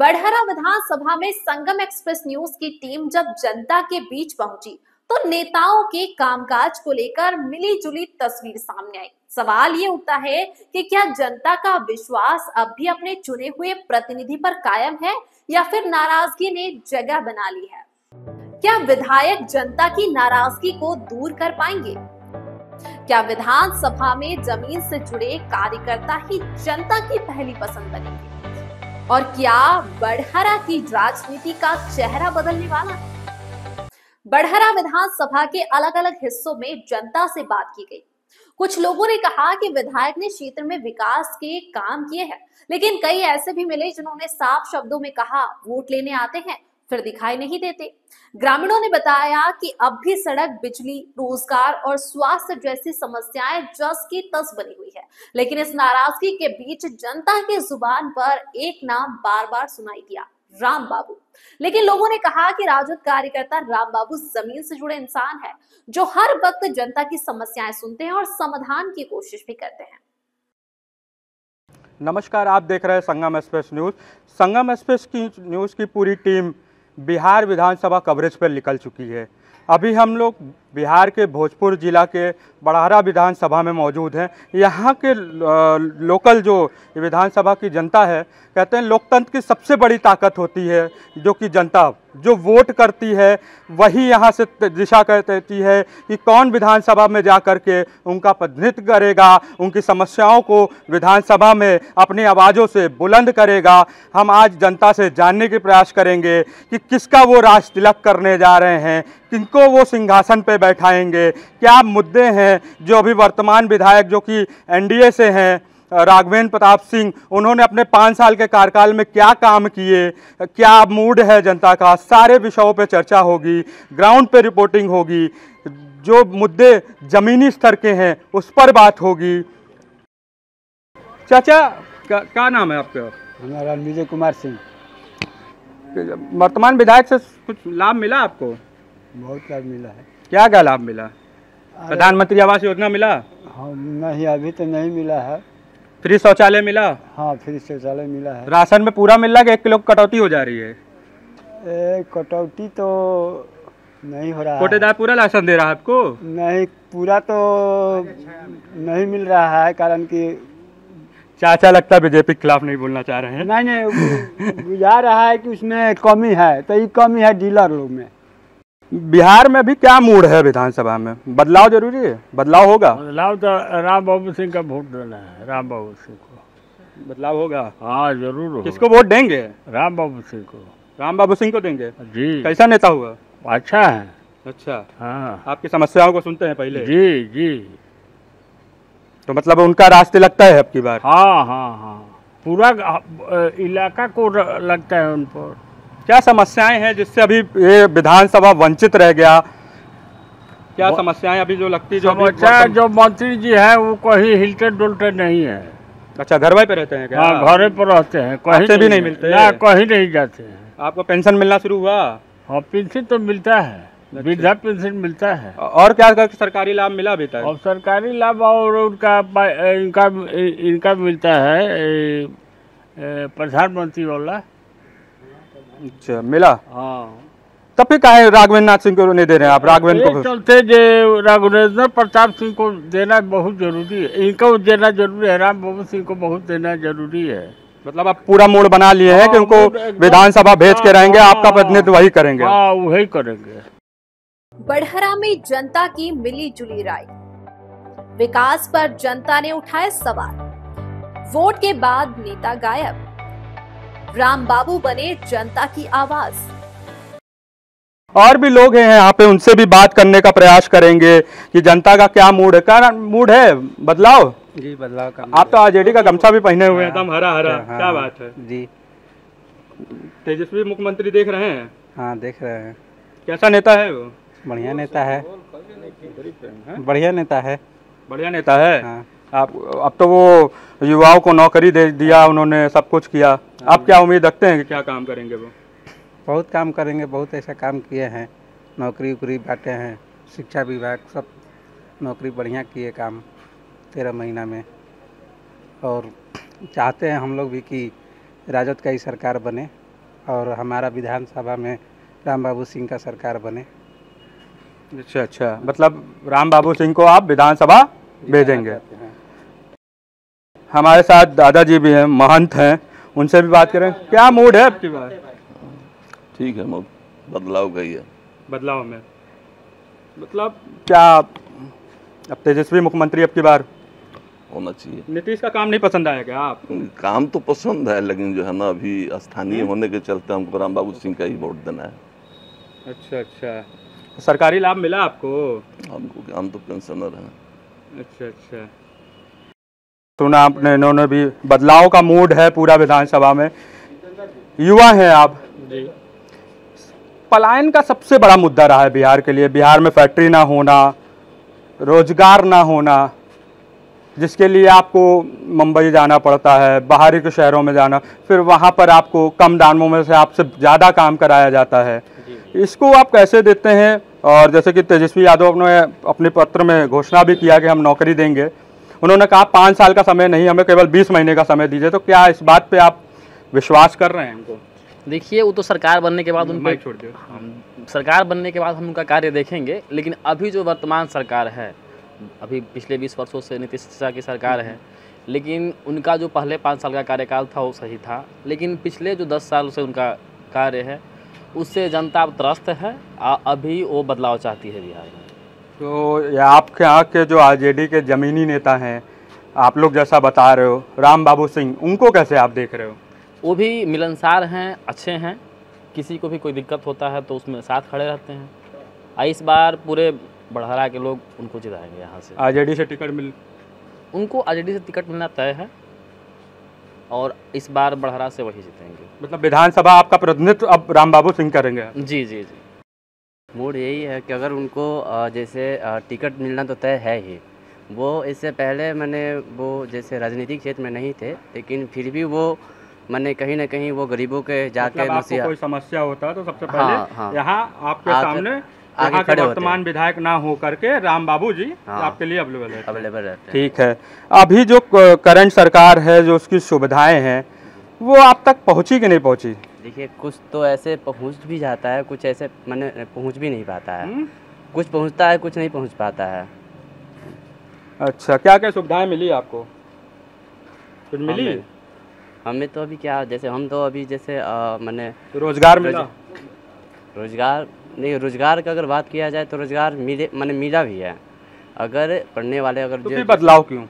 बड़हरा विधानसभा में संगम express news की team जब जनता के बीच पहुंची तो नेताओं के कामकाज को लेकर मिली जुली तस्वीर सामने आई। सवाल ये उठता है कि क्या जनता का विश्वास अब भी अपने चुने हुए प्रतिनिधि पर कायम है या फिर नाराजगी ने जगह बना ली है? क्या विधायक जनता की नाराजगी को दूर कर पाएंगे? क्या विधानसभा में जमीन से जुड़े कार्यकर्ता ही जनता की पहली पसंद बनेंगे? और क्या बड़हरा की राजनीति का चेहरा बदलने वाला है? बड़हरा विधानसभा के अलग अलग हिस्सों में जनता से बात की गई। कुछ लोगों ने कहा कि विधायक ने क्षेत्र में विकास के काम किए हैं, लेकिन कई ऐसे भी मिले जिन्होंने साफ शब्दों में कहा वोट लेने आते हैं फिर दिखाई नहीं देते। ग्रामीणों ने बताया कि अब भी सड़क, बिजली, रोजगार और स्वास्थ्य जैसी समस्याएं जस की तस बनी हुई है, लेकिन इस नाराजगी के बीच जनता की जुबान पर एक नाम बार बार सुनाई दिया, राम बाबू। लेकिन लोगों ने कहा कि राजद कार्यकर्ता राम बाबू जमीन से जुड़े इंसान है जो हर वक्त जनता की समस्याएं सुनते हैं और समाधान की कोशिश भी करते हैं। नमस्कार, आप देख रहे हैं संगम एक्सप्रेस न्यूज़। संगम एक्सप्रेस की न्यूज़ की पूरी टीम बिहार विधानसभा कवरेज पर निकल चुकी है। अभी हम लोग बिहार के भोजपुर जिला के बड़हरा विधानसभा में मौजूद हैं। यहाँ के लोकल जो विधानसभा की जनता है, कहते हैं लोकतंत्र की सबसे बड़ी ताकत होती है जो कि जनता जो वोट करती है वही यहाँ से दिशा कहती है कि कौन विधानसभा में जा कर के उनका प्रतिनिधित्व करेगा, उनकी समस्याओं को विधानसभा में अपनी आवाज़ों से बुलंद करेगा। हम आज जनता से जानने के प्रयास करेंगे कि किसका वो राज तिलक करने जा रहे हैं, किनको वो सिंहासन पे बैठाएंगे, क्या मुद्दे हैं जो अभी वर्तमान विधायक जो कि एनडीए से हैं राघवेंद्र प्रताप सिंह, उन्होंने अपने 5 साल के कार्यकाल में क्या काम किए, क्या मूड है जनता का, सारे विषयों पे चर्चा होगी, ग्राउंड पे रिपोर्टिंग होगी, जो मुद्दे जमीनी स्तर के हैं उस पर बात होगी। चाचा क्या नाम है आपका? हमारा विजय कुमार सिंह। वर्तमान विधायक से कुछ लाभ मिला आपको? बहुत लाभ मिला है। क्या क्या लाभ मिला? प्रधानमंत्री आवास योजना मिला? हाँ, नहीं अभी तो नहीं मिला है। फ्री शौचालय मिला? हाँ, फ्री शौचालय मिला है। राशन में पूरा मिल रहा है कि 1 किलो कटौती हो जा रही है? कटौती तो नहीं हो रहा है। कोटेदार पूरा राशन दे रहा है आपको? नहीं, पूरा तो नहीं मिल रहा है, कारण कि चाचा लगता है बीजेपी के खिलाफ नहीं बोलना चाह रहे हैं। नहीं बुझा रहा है कि उसमें कमी है, तो ये कमी है डीलर लोग में। बिहार में भी क्या मूड है विधानसभा में? बदलाव जरूरी है? बदलाव होगा? बदलाव तो राम बाबू सिंह का वोट देना है, राम बाबू सिंह को। बदलाव होगा? हाँ, जरूर होगा। किसको वोट देंगे? राम बाबू सिंह को। राम बाबू सिंह को देंगे जी। कैसा नेता हुआ? अच्छा है। अच्छा, हाँ, आपकी समस्याओं को सुनते हैं पहले? जी जी। तो मतलब उनका रास्ते लगता है अब की बार? हाँ हाँ हाँ, पूरा इलाका को लगता है उन पर। क्या समस्याएं हैं जिससे अभी ये विधानसभा वंचित रह गया? क्या समस्याएं अभी जो लगती जो मंत्री जी है वो कहीं हिलते डुलते नहीं है। अच्छा, घर पे रहते हैं क्या? हाँ, घरे पर रहते हैं, कहीं से भी नहीं मिलते? ना, कहीं नहीं जाते हैं। आपको पेंशन मिलना शुरू हुआ? हाँ, पेंशन तो मिलता है, वृद्धा पेंशन मिलता है। और क्या सरकारी लाभ मिला अभी तक? और सरकारी लाभ और उनका इनका मिलता है प्रधानमंत्री वाला। अच्छा, मिला? हाँ। तब फिर काहे राघवेंद्र नाथ सिंह को नहीं दे रहे हैं आप? राघवेंद्र को चलते जो राघवेंद्र प्रताप सिंह को देना बहुत जरूरी है, इनको देना जरूरी है, राम बाबू सिंह को बहुत देना जरूरी है। मतलब आप पूरा मूड बना लिए हैं कि उनको विधानसभा भेज के रहेंगे, आपका प्रतिनिधित्व वही करेंगे? हाँ, वही करेंगे। बड़हरा में जनता की मिली जुली राय, विकास पर जनता ने उठाए सवाल, वोट के बाद नेता गायब, राम बाबू बने जनता की आवाज। और भी लोग हैं यहाँ पे, उनसे भी बात करने का प्रयास करेंगे कि जनता का क्या मूड है। क्या मूड है? बदलाव? जी, बदलाव का। आप तो आरजेडी का गमछा भी पहने हुए हैं, एकदम हरा हरा। हाँ, क्या बात है जी। तेजस्वी मुख्यमंत्री देख रहे हैं? हाँ, देख रहे हैं। कैसा नेता है वो? बढ़िया नेता है, बढ़िया नेता है। बढ़िया नेता है। हाँ। आप अब तो वो युवाओं को नौकरी दे दिया उन्होंने, सब कुछ किया। आप क्या उम्मीद रखते हैं कि क्या काम करेंगे वो? बहुत काम करेंगे, बहुत ऐसा काम किए हैं, नौकरी उकरी बांटे हैं, शिक्षा विभाग सब नौकरी बढ़िया किए काम 13 महीना में। और चाहते हैं हम लोग भी कि राजद का ही सरकार बने और हमारा विधानसभा में राम बाबू सिंह का सरकार बने। अच्छा अच्छा, मतलब राम बाबू सिंह को आप विधानसभा भेजेंगे। हमारे साथ दादाजी भी हैं, महंत हैं, उनसे भी बात करें। क्या मूड है आपकी बार? ठीक है, बदलाव गई है। बदलाव में मतलब क्या, अब तेजस्वी मुख्यमंत्री अब की बार होना चाहिए। नीतीश का काम नहीं पसंद आया क्या आप? काम तो पसंद है, लेकिन जो है ना अभी स्थानीय होने के चलते हमको राम बाबू सिंह का ही वोट देना है। अच्छा अच्छा, सरकारी लाभ मिला आपको? हम तो पेंशनर हैं। अच्छा अच्छा, सुना आपने, इन्होंने भी बदलाव का मूड है पूरा विधानसभा में। युवा हैं आप जी। पलायन का सबसे बड़ा मुद्दा रहा है बिहार के लिए। बिहार में फैक्ट्री ना होना, रोजगार ना होना, जिसके लिए आपको मुंबई जाना पड़ता है, बाहरी के शहरों में जाना, फिर वहाँ पर आपको कम दामों में से आपसे ज़्यादा काम कराया जाता है। इसको आप कैसे देते हैं? और जैसे कि तेजस्वी यादव ने अपने पत्र में घोषणा भी किया कि हम नौकरी देंगे, उन्होंने कहा 5 साल का समय नहीं, हमें केवल 20 महीने का समय दीजिए। तो क्या इस बात पे आप विश्वास कर रहे हैं हमको? देखिए, वो तो सरकार बनने के बाद उन छोड़ दिए, सरकार बनने के बाद हम उनका कार्य देखेंगे, लेकिन अभी जो वर्तमान सरकार है, अभी पिछले 20 वर्षों से नीतीश की सरकार है, लेकिन उनका जो पहले 5 साल का कार्यकाल था वो सही था, लेकिन पिछले जो 10 साल से उनका कार्य है उससे जनता अब त्रस्त है। अभी वो बदलाव चाहती है बिहार में। तो आपके यहाँ के जो आरजेडी के ज़मीनी नेता हैं, आप लोग जैसा बता रहे हो, राम बाबू सिंह, उनको कैसे आप देख रहे हो? वो भी मिलनसार हैं, अच्छे हैं, किसी को भी कोई दिक्कत होता है तो उसमें साथ खड़े रहते हैं। इस बार पूरे बड़हरा के लोग उनको जिताएंगे यहाँ से। आरजेडी से टिकट उनको आरजेडी से टिकट मिलना तय है और इस बार बड़हरा से वही जीतेंगे। मतलब विधानसभा आपका प्रतिनिधित्व अब राम बाबू सिंह करेंगे? जी जी जी। मूड यही है कि अगर उनको जैसे टिकट मिलना तो तय है ही। वो इससे पहले वो जैसे राजनीतिक क्षेत्र में नहीं थे, लेकिन फिर भी वो कहीं ना कहीं वो गरीबों के जाके मतलब आपको कोई समस्या होता है तो सबसे पहले यहाँ आपके सामने आगे खड़े वर्तमान विधायक ना हो करके राम बाबू जी आपके लिए अवेलेबल रहते हैं। ठीक है, अभी जो करंट सरकार है, जो उसकी सुविधाएं हैं, वो आप तक पहुंची कि नहीं पहुंची? देखिए, कुछ तो ऐसे पहुंच भी जाता है, कुछ ऐसे पहुंच भी नहीं पाता है। कुछ पहुंचता है, कुछ नहीं पहुंच पाता है। अच्छा, क्या क्या सुविधाएं मिली आपको? कुछ मिली? हमें तो अभी क्या, जैसे हम तो अभी जैसे रोजगार मिला? रोजगार नहीं, रोजगार का अगर बात किया जाए तो रोजगार मिला भी है। अगर पढ़ने वाले अगर तो फिर बदलाव क्यों?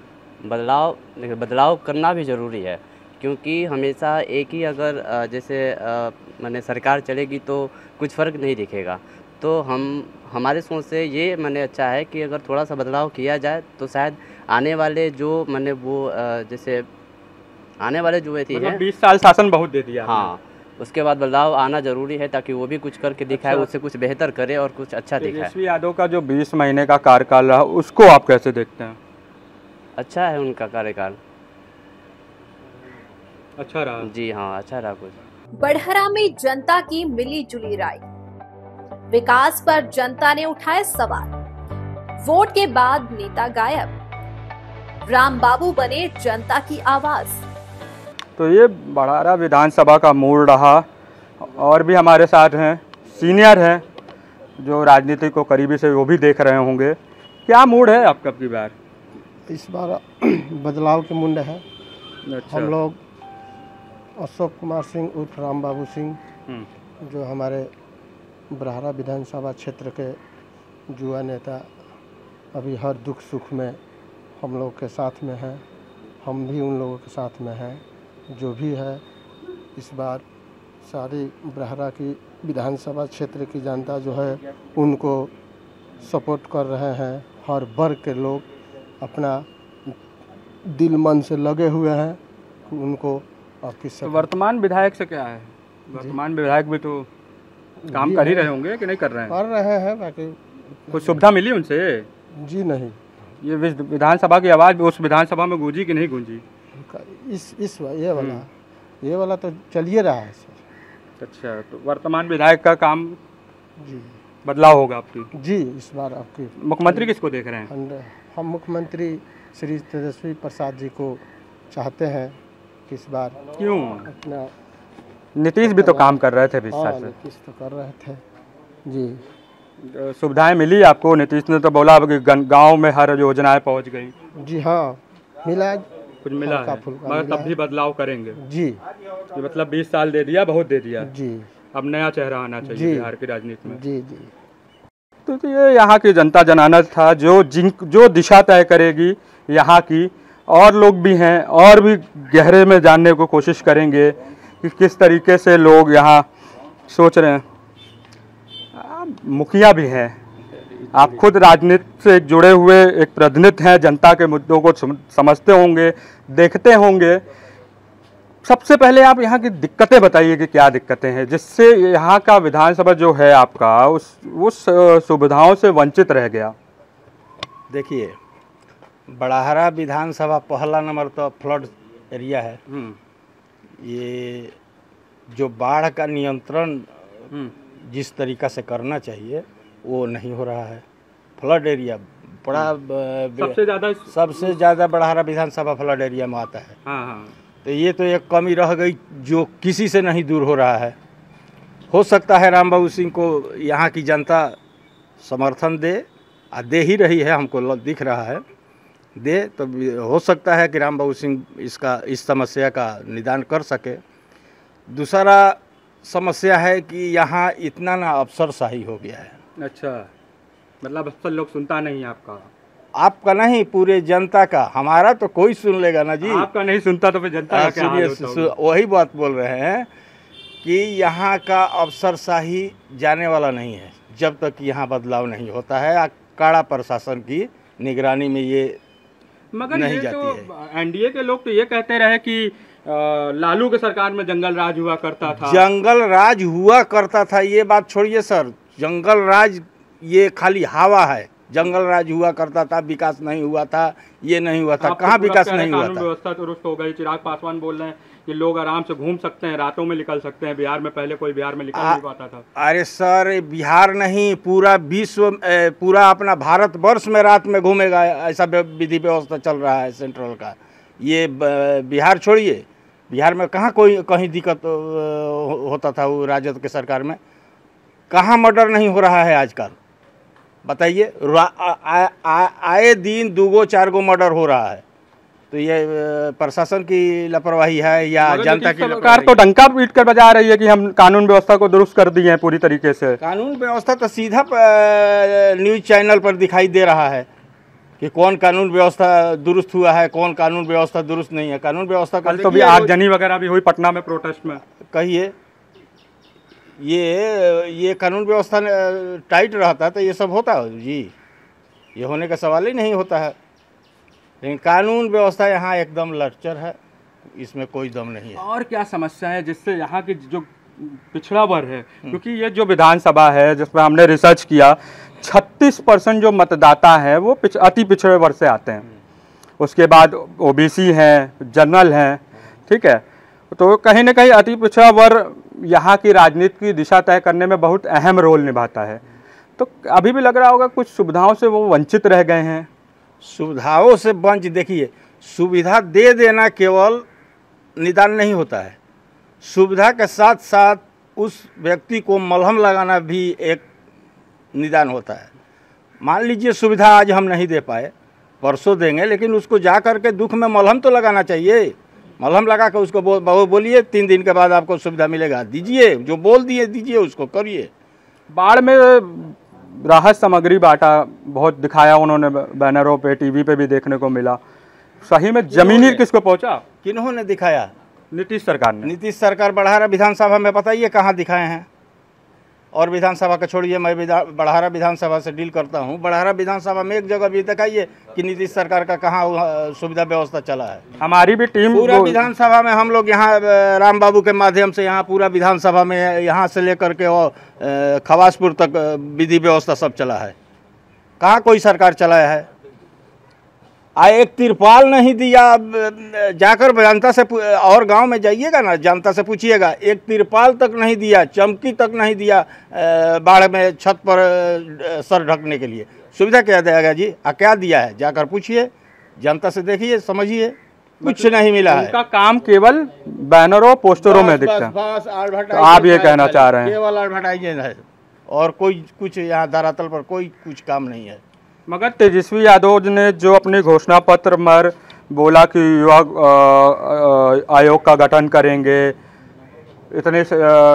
बदलाव करना भी ज़रूरी है, क्योंकि हमेशा एक ही अगर जैसे सरकार चलेगी तो कुछ फ़र्क नहीं दिखेगा। तो हमारे सोच से ये अच्छा है कि अगर थोड़ा सा बदलाव किया जाए तो शायद आने वाले जो जैसे आने वाले जो है, मतलब 20 साल शासन बहुत दे दिया। हाँ, उसके बाद बदलाव आना जरूरी है ताकि वो भी कुछ करके दिखाए, उससे कुछ बेहतर करे और कुछ अच्छा दिखाए। तेजस्वी यादव का जो 20 महीने का कार्यकाल रहा, उसको आप कैसे देखते हैं? अच्छा है उनका कार्यकाल, अच्छा रहा। जी हाँ, अच्छा रहा। कुछ बड़हरा में जनता की मिली जुली राय, विकास पर जनता ने उठाए सवाल, वोट के बाद नेता गायब, राम बाबू बने जनता की आवाज। तो ये बड़हरा विधानसभा का मूड रहा। और भी हमारे साथ हैं, सीनियर हैं, जो राजनीति को करीबी से वो भी देख रहे होंगे। क्या मूड है आपका की बार? इस बार बदलाव के मूड है। अच्छा। हम लोग अशोक कुमार सिंह उर्फ राम बाबू सिंह, जो हमारे बड़हरा विधानसभा क्षेत्र के युवा नेता, अभी हर दुख सुख में हम लोग के साथ में हैं, हम भी उन लोगों के साथ में हैं। जो भी है, इस बार सारी बड़हरा की विधानसभा क्षेत्र की जनता जो है उनको सपोर्ट कर रहे हैं। हर वर्ग के लोग अपना दिल मन से लगे हुए हैं उनको। और तो वर्तमान विधायक से क्या है? वर्तमान विधायक भी तो काम कर ही रहे होंगे कि नहीं कर रहे हैं? कर रहे हैं, बाकी कुछ सुविधा मिली उनसे? जी नहीं। ये विधानसभा की आवाज़ उस विधानसभा में गूंजी कि नहीं गूंजी? ये वाला तो चलिए रहा है सर। अच्छा, तो वर्तमान विधायक का काम जी बदलाव होगा आपकी? जी, इस बार आपकी। मुख्यमंत्री किसको देख रहे हैं? हम मुख्यमंत्री श्री तेजस्वी प्रसाद जी को चाहते हैं कि इस बार क्यों? अपना नीतीश भी तो काम कर रहे थे 20 साल से। नीतीश तो कर रहे थे जी। सुविधाएं मिली आपको? नीतीश ने तो बोला कि गांव में हर योजनाएं पहुंच गई। जी हाँ, मिला, कुछ मिला है, मगर तब भी बदलाव करेंगे जी। ये मतलब 20 साल दे दिया, बहुत दे दिया जी। अब नया चेहरा आना चाहिए बिहार की राजनीति में। जी जी। तो ये यहाँ की जनता जनानत था जो दिशा तय करेगी यहाँ की। और लोग भी हैं और भी गहरे में जानने को कोशिश करेंगे कि किस तरीके से लोग यहाँ सोच रहे हैं। मुखिया भी हैं, आप खुद राजनीति से जुड़े हुए एक प्रतिनिधि हैं, जनता के मुद्दों को समझते होंगे, देखते होंगे। सबसे पहले आप यहाँ की दिक्कतें बताइए कि क्या दिक्कतें हैं जिससे यहाँ का विधानसभा जो है आपका उस सुविधाओं से वंचित रह गया। देखिए, बड़ाहरा विधानसभा पहला नंबर तो फ्लड एरिया है। ये जो बाढ़ का नियंत्रण जिस तरीक़ा से करना चाहिए वो नहीं हो रहा है। फ्लड एरिया बड़ा सबसे ज़्यादा बड़ाहरा विधानसभा फ्लड एरिया में आता है। हाँ। तो ये तो एक कमी रह गई जो किसी से नहीं दूर हो रहा है। हो सकता है राम बाबू सिंह को यहाँ की जनता समर्थन दे, दे ही रही है, हमको दिख रहा है दे, तो हो सकता है कि राम बाबू सिंह इस समस्या का निदान कर सके। दूसरा समस्या है कि यहाँ इतना ना अफसरशाही हो गया है। अच्छा, मतलब अफसर लोग सुनता नहीं आपका नहीं, पूरे जनता का। हमारा तो कोई सुन लेगा ना जी। आपका नहीं सुनता तो फिर जनता का क्या हाल होता होगा? वही बात बोल रहे हैं कि यहाँ का अफसरशाही जाने वाला नहीं है जब तक यहाँ बदलाव नहीं होता है। कड़ा प्रशासन की निगरानी में ये मगर नहीं ये जाती तो है। एनडीए के लोग तो ये कहते रहे कि लालू के सरकार में जंगल राज हुआ करता था। जंगल राज हुआ करता था ये बात छोड़िए सर, जंगल राज ये खाली हवा है। जंगल राज हुआ करता था, विकास नहीं हुआ था, ये नहीं हुआ था। कहाँ विकास नहीं हुआ था? कानून व्यवस्था दुरुस्त हो गई। चिराग पासवान बोल रहे हैं कि लोग आराम से घूम सकते हैं, रातों में निकल सकते हैं। बिहार में पहले कोई बिहार में निकल नहीं पाता था। अरे सर, बिहार नहीं, पूरा विश्व, पूरा अपना भारतवर्ष में रात में घूमेगा, ऐसा विधि व्यवस्था चल रहा है सेंट्रल का। ये बिहार छोड़िए, बिहार में कहाँ कहीं दिक्कत होता था वो राजद के सरकार में? कहाँ मर्डर नहीं हो रहा है आजकल बताइए? आए दिन 2-4 मर्डर हो रहा है। तो ये प्रशासन की लापरवाही है या जनता की? सरकार तो डंका पीट कर बजा रही है कि हम कानून व्यवस्था को दुरुस्त कर दिए हैं पूरी तरीके से। कानून व्यवस्था तो सीधा न्यूज़ चैनल पर दिखाई दे रहा है कि कौन कानून व्यवस्था दुरुस्त हुआ है, कौन कानून व्यवस्था दुरुस्त नहीं है। कानून व्यवस्था कल तो भी आगजनी वगैरह भी हुई पटना में प्रोटेस्ट में। कहिए, ये कानून व्यवस्था टाइट रहता तो ये सब होता है जी? ये होने का सवाल ही नहीं होता है। लेकिन कानून व्यवस्था यहाँ एकदम लचर है, इसमें कोई दम नहीं है। और क्या समस्या है जिससे यहाँ की जो पिछड़ा वर्ग है, क्योंकि ये जो विधानसभा है जिसमें हमने रिसर्च किया, 36% जो मतदाता हैं वो अति पिछड़े वर्ग से आते हैं। उसके बाद ओबीसी हैं, जनरल हैं, ठीक है। तो कहीं ना कहीं अति पिछड़ा वर्ग यहाँ की राजनीति की दिशा तय करने में बहुत अहम रोल निभाता है। तो अभी भी लग रहा होगा कुछ सुविधाओं से वो वंचित रह गए हैं। सुविधाओं से वंचित, देखिए, सुविधा दे देना केवल निदान नहीं होता है। सुविधा के साथ साथ उस व्यक्ति को मलहम लगाना भी एक निदान होता है। मान लीजिए सुविधा आज हम नहीं दे पाए, परसों देंगे, लेकिन उसको जा कर के दुख में मलहम तो लगाना चाहिए। मलहम लगा कर उसको बोलिए 3 दिन के बाद आपको सुविधा मिलेगा, दीजिए, जो बोल दिए दीजिए, उसको करिए। बाढ़ में राहत सामग्री बांटा, बहुत दिखाया उन्होंने बैनरों पे, टीवी पे भी देखने को मिला। सही में जमीनी किसको पहुंचा? किन्होंने दिखाया? नीतीश सरकार ने। नीतीश सरकार बड़ाहरा विधानसभा में बताइए कहाँ दिखाए हैं? और विधानसभा का छोड़िए, मैं बड़ाहरा विधानसभा से डील करता हूँ। बड़ाहरा विधानसभा में एक जगह भी दिखाइए कि नीतीश सरकार का कहाँ सुविधा व्यवस्था चला है। हमारी भी टीम पूरा विधानसभा में हम लोग यहाँ राम बाबू के माध्यम से यहाँ पूरा विधानसभा में यहाँ से लेकर के और खवासपुर तक विधि व्यवस्था सब चला है। कहाँ कोई सरकार चलाया है? एक तिरपाल नहीं दिया। जाकर जनता से और गांव में जाइएगा ना, जनता से पूछिएगा, एक तिरपाल तक नहीं दिया, चमकी तक नहीं दिया बाढ़ में छत पर सर ढकने के लिए। सुविधा क्या देगा जी? क्या दिया है? जाकर पूछिए, जनता से देखिए, समझिए। कुछ नहीं मिला है। उनका काम केवल बैनरों पोस्टरों में दिखता है। बस तो आप ये कहना चाह रहे हैं केवल एडवर्टाइजमेंट है और कोई कुछ यहाँ धरातल पर कोई कुछ काम नहीं है। मगर तेजस्वी यादव ने जो अपने घोषणा पत्र में बोला कि युवा आयोग का गठन करेंगे, इतने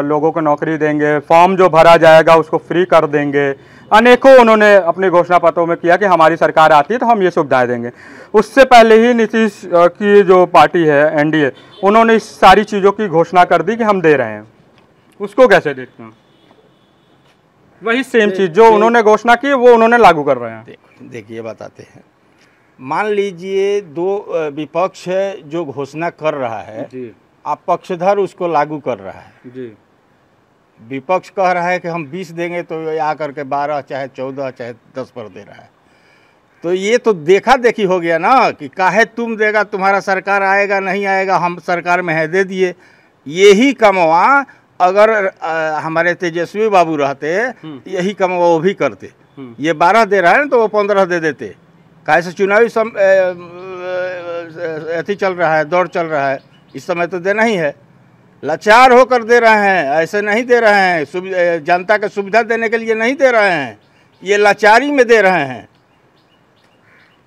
लोगों को नौकरी देंगे, फॉर्म जो भरा जाएगा उसको फ्री कर देंगे, अनेकों उन्होंने अपने घोषणा पत्रों में किया कि हमारी सरकार आती है तो हम ये सुविधाएं देंगे। उससे पहले ही नीतीश की जो पार्टी है एनडीए, उन्होंने इस सारी चीज़ों की घोषणा कर दी कि हम दे रहे हैं। उसको कैसे देखते हैं? वही सेम चीज़ जो उन्होंने घोषणा की वो उन्होंने लागू कर रहे हैं। देखिए बताते हैं, मान लीजिए दो विपक्ष है जो घोषणा कर रहा है जी, आप पक्षधर उसको लागू कर रहा है जी। विपक्ष कह रहा है कि हम 20 देंगे तो ये आकर के 12 चाहे 14 चाहे 10 पर दे रहा है। तो ये तो देखा देखी हो गया ना कि काहे तुम देगा, तुम्हारा सरकार आएगा नहीं आएगा, हम सरकार में है दे दिए। यही कमवा अगर हमारे तेजस्वी बाबू रहते यही कमवा वो भी करते। ये 12 दे रहा है ना तो वो 15 दे देते। काहे से चुनावी अथी चल रहा है, दौर चल रहा है, इस समय तो देना ही है। लाचार होकर दे रहे हैं, ऐसे नहीं दे रहे हैं, जनता को सुविधा देने के लिए नहीं दे रहे हैं, ये लाचारी में दे रहे हैं।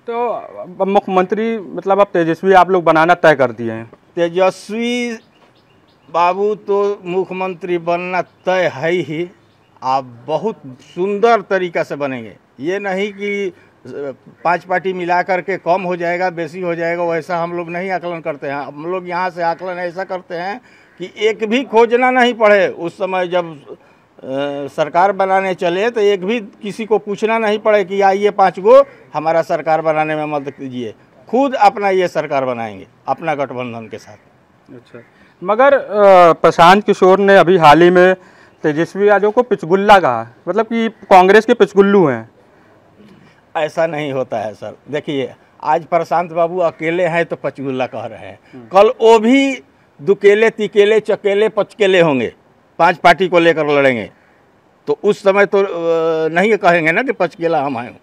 तो मुख्यमंत्री मतलब अब तेजस्वी आप लोग बनाना तय कर दिए हैं? तेजस्वी बाबू तो मुख्यमंत्री बनना तय है ही। आप बहुत सुंदर तरीका से बनेंगे, ये नहीं कि 5 पार्टी मिला करके कम हो जाएगा बेसी हो जाएगा, वैसा हम लोग नहीं आकलन करते हैं। हम लोग यहाँ से आकलन ऐसा करते हैं कि एक भी खोजना नहीं पड़े। उस समय जब सरकार बनाने चले तो एक भी किसी को पूछना नहीं पड़े कि आइए 5 गो हमारा सरकार बनाने में मदद कीजिए, खुद अपना ये सरकार बनाएंगे अपना गठबंधन के साथ। अच्छा, मगर प्रशांत किशोर ने अभी हाल ही में तेजस्वी यादव को पिचगुल्ला कहा, मतलब कि कांग्रेस के पिचगुल्लू हैं। ऐसा नहीं होता है सर। देखिए आज प्रशांत बाबू अकेले हैं तो पचगुल्ला कह रहे हैं, कल वो भी दुकेले तिकेले चकेले पचकेले होंगे, 5 पार्टी को लेकर लड़ेंगे तो उस समय तो नहीं कहेंगे ना कि पचकेला हम आए।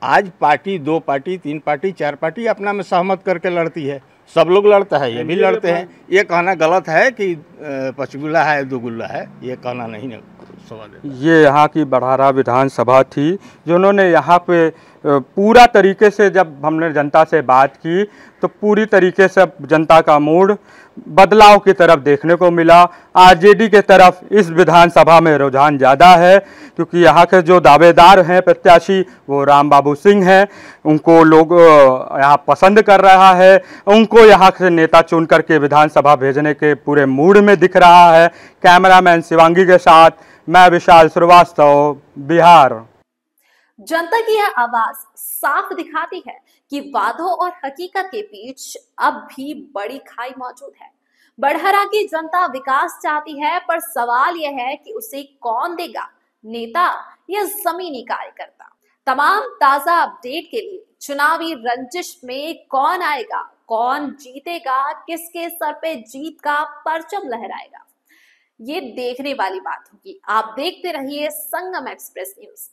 आज पार्टी 2 पार्टी 3 पार्टी 4 पार्टी अपना में सहमत करके लड़ती है, सब लोग लड़ता है, ये भी लड़ते हैं। ये कहना गलत है कि पचगुल्ला है दुगुल्ला है, ये कहना नहीं है सवाल। ये यहाँ की बड़हारा विधानसभा थी जिन्होंने यहाँ पे पूरा तरीके से, जब हमने जनता से बात की तो पूरी तरीके से जनता का मूड बदलाव की तरफ देखने को मिला। आरजेडी के तरफ इस विधानसभा में रुझान ज़्यादा है क्योंकि यहाँ के जो दावेदार हैं प्रत्याशी वो राम बाबू सिंह हैं, उनको लोग यहाँ पसंद कर रहा है, उनको यहाँ से नेता चुन करके विधानसभा भेजने के पूरे मूड में दिख रहा है। कैमरामैन शिवांगी के साथ मैं विशाल श्रीवास्तव, बिहार। जनता की यह आवाज साफ दिखाती है कि वादों और हकीकत के बीच अब भी बड़ी खाई मौजूद है। बड़हरा की जनता विकास चाहती है, पर सवाल यह है कि उसे कौन देगा, नेता या जमीनी कार्यकर्ता। तमाम ताजा अपडेट के लिए चुनावी रंजिश में कौन आएगा, कौन जीतेगा, किसके सर पे जीत का परचम लहराएगा, ये देखने वाली बात होगी। आप देखते रहिए संगम एक्सप्रेस न्यूज।